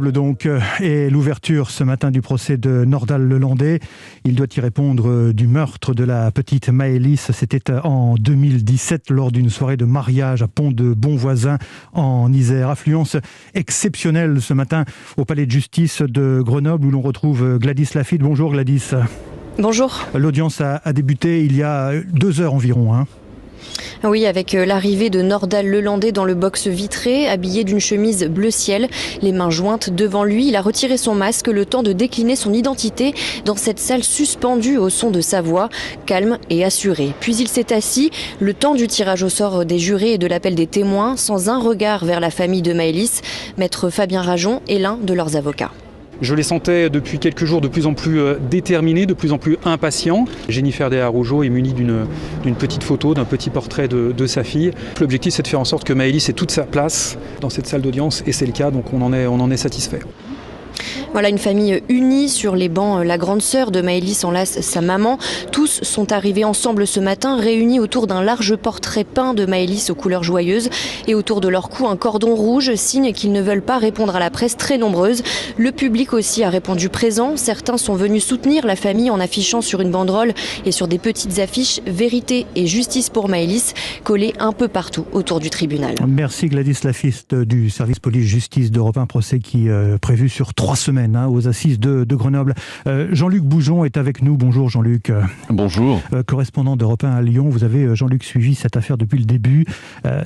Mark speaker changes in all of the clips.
Speaker 1: Donc, et l'ouverture ce matin du procès de Nordal Lelandais. Il doit y répondre du meurtre de la petite Maëlys. C'était en 2017 lors d'une soirée de mariage à Pont de Bonvoisin en Isère. Affluence exceptionnelle ce matin au palais de justice de Grenoble où l'on retrouve Gladys Lafitte. Bonjour Gladys.
Speaker 2: Bonjour.
Speaker 1: L'audience a débuté il y a 2 heures environ.
Speaker 2: Oui, avec l'arrivée de Nordal Lelandais dans le box vitré, habillé d'une chemise bleu ciel, les mains jointes devant lui. Il a retiré son masque, le temps de décliner son identité dans cette salle suspendue au son de sa voix, calme et assurée. Puis il s'est assis, le temps du tirage au sort des jurés et de l'appel des témoins, sans un regard vers la famille de Maëlys. Maître Fabien Rajon est l'un de leurs avocats.
Speaker 3: Je les sentais depuis quelques jours de plus en plus déterminés, de plus en plus impatients. Jennifer Desarrougeot est munie d'une petite photo, d'un petit portrait de sa fille. L'objectif, c'est de faire en sorte que Maëlys ait toute sa place dans cette salle d'audience, et c'est le cas, donc on en est satisfait.
Speaker 2: Voilà, une famille unie sur les bancs. La grande sœur de Maëlys enlace sa maman. Tous sont arrivés ensemble ce matin, réunis autour d'un large portrait peint de Maëlys aux couleurs joyeuses. Et autour de leur cou, un cordon rouge, signe qu'ils ne veulent pas répondre à la presse très nombreuse. Le public aussi a répondu présent. Certains sont venus soutenir la famille en affichant sur une banderole et sur des petites affiches « Vérité et justice pour Maëlys » collées un peu partout autour du tribunal.
Speaker 1: Merci Gladys Lafitte du service police-justice d'Europe 1, procès qui est prévu sur 3 semaines aux assises de Grenoble. Jean-Luc Boujon est avec nous. Bonjour Jean-Luc.
Speaker 4: Bonjour.
Speaker 1: Correspondant d'Europe 1 à Lyon. Vous avez, Jean-Luc, suivi cette affaire depuis le début.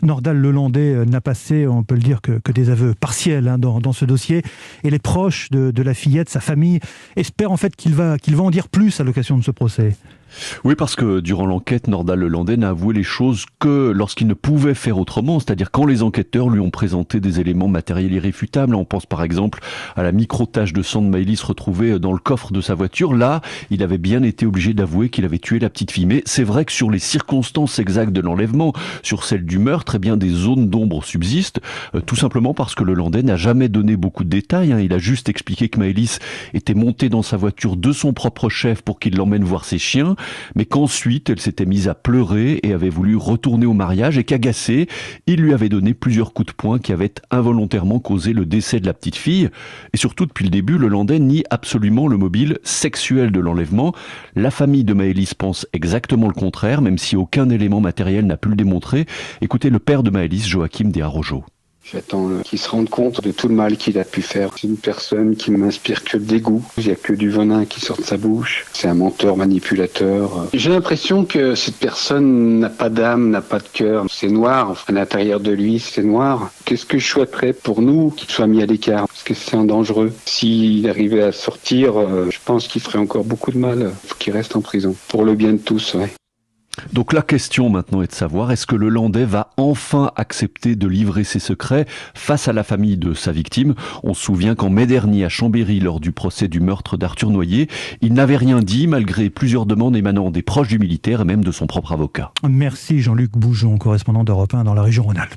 Speaker 1: Nordal Lelandais n'a passé, on peut le dire, que des aveux partiels dans ce dossier. Et les proches de la fillette, sa famille, espèrent en fait qu'il va en dire plus à l'occasion de ce procès.
Speaker 4: Oui, parce que durant l'enquête, Nordal Lelandais n'a avoué les choses que lorsqu'il ne pouvait faire autrement, c'est-à-dire quand les enquêteurs lui ont présenté des éléments matériels irréfutables. On pense par exemple à la micro-tache de sang de Maëlys retrouvée dans le coffre de sa voiture. Là, il avait bien été obligé d'avouer qu'il avait tué la petite fille. Mais c'est vrai que sur les circonstances exactes de l'enlèvement, sur celles du meurtre, eh bien des zones d'ombre subsistent, tout simplement parce que Lelandais n'a jamais donné beaucoup de détails. Il a juste expliqué que Maëlys était montée dans sa voiture de son propre chef pour qu'il l'emmène voir ses chiens, mais qu'ensuite elle s'était mise à pleurer et avait voulu retourner au mariage et qu'agacé, il lui avait donné plusieurs coups de poing qui avaient involontairement causé le décès de la petite fille. Et surtout, depuis le début, Lelandais nie absolument le mobile sexuel de l'enlèvement. La famille de Maëlys pense exactement le contraire, même si aucun élément matériel n'a pu le démontrer. Écoutez le père de Maëlys, Joachim Desarrougeot.
Speaker 5: J'attends qu'il se rende compte de tout le mal qu'il a pu faire. C'est une personne qui ne m'inspire que le dégoût. Il n'y a que du venin qui sort de sa bouche. C'est un menteur manipulateur. J'ai l'impression que cette personne n'a pas d'âme, n'a pas de cœur. C'est noir. À l'intérieur de lui, c'est noir. Qu'est-ce que je souhaiterais pour nous qu'il soit mis à l'écart? Parce que c'est un dangereux. S'il arrivait à sortir, je pense qu'il ferait encore beaucoup de mal. Il faut qu'il reste en prison. Pour le bien de tous, ouais.
Speaker 4: Donc la question maintenant est de savoir, est-ce que Lelandais va enfin accepter de livrer ses secrets face à la famille de sa victime? On se souvient qu'en mai dernier à Chambéry, lors du procès du meurtre d'Arthur Noyer, il n'avait rien dit malgré plusieurs demandes émanant des proches du militaire et même de son propre avocat.
Speaker 1: Merci Jean-Luc Boujon, correspondant d'Europe 1 dans la région Rhône-Alpes.